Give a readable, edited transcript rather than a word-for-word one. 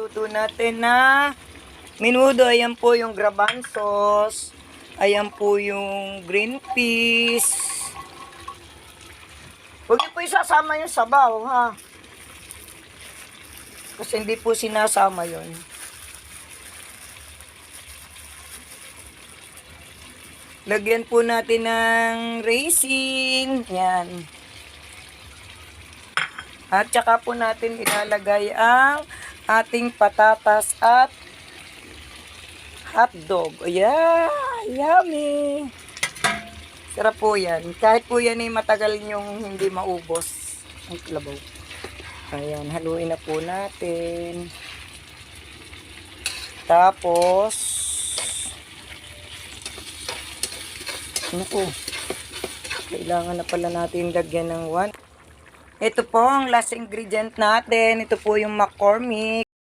iluluto natin na menudo. Ayan po yung garbanzos. Ayan po yung green peas. Huwag niyo po isasama yung sabaw, ha? Kasi hindi po sinasama yon. Lagyan po natin ng raisin. Yan. At saka po natin ilalagay ang ating patatas at hotdog. Ayan, yummy. Sarap po yan. Kahit po yan ay matagal yung hindi maubos. Ang labaw. Ayan, haluin na po natin. Tapos, naku, kailangan na pala natin lagyan ng Ito po ang last ingredient natin. Ito po yung McCormick.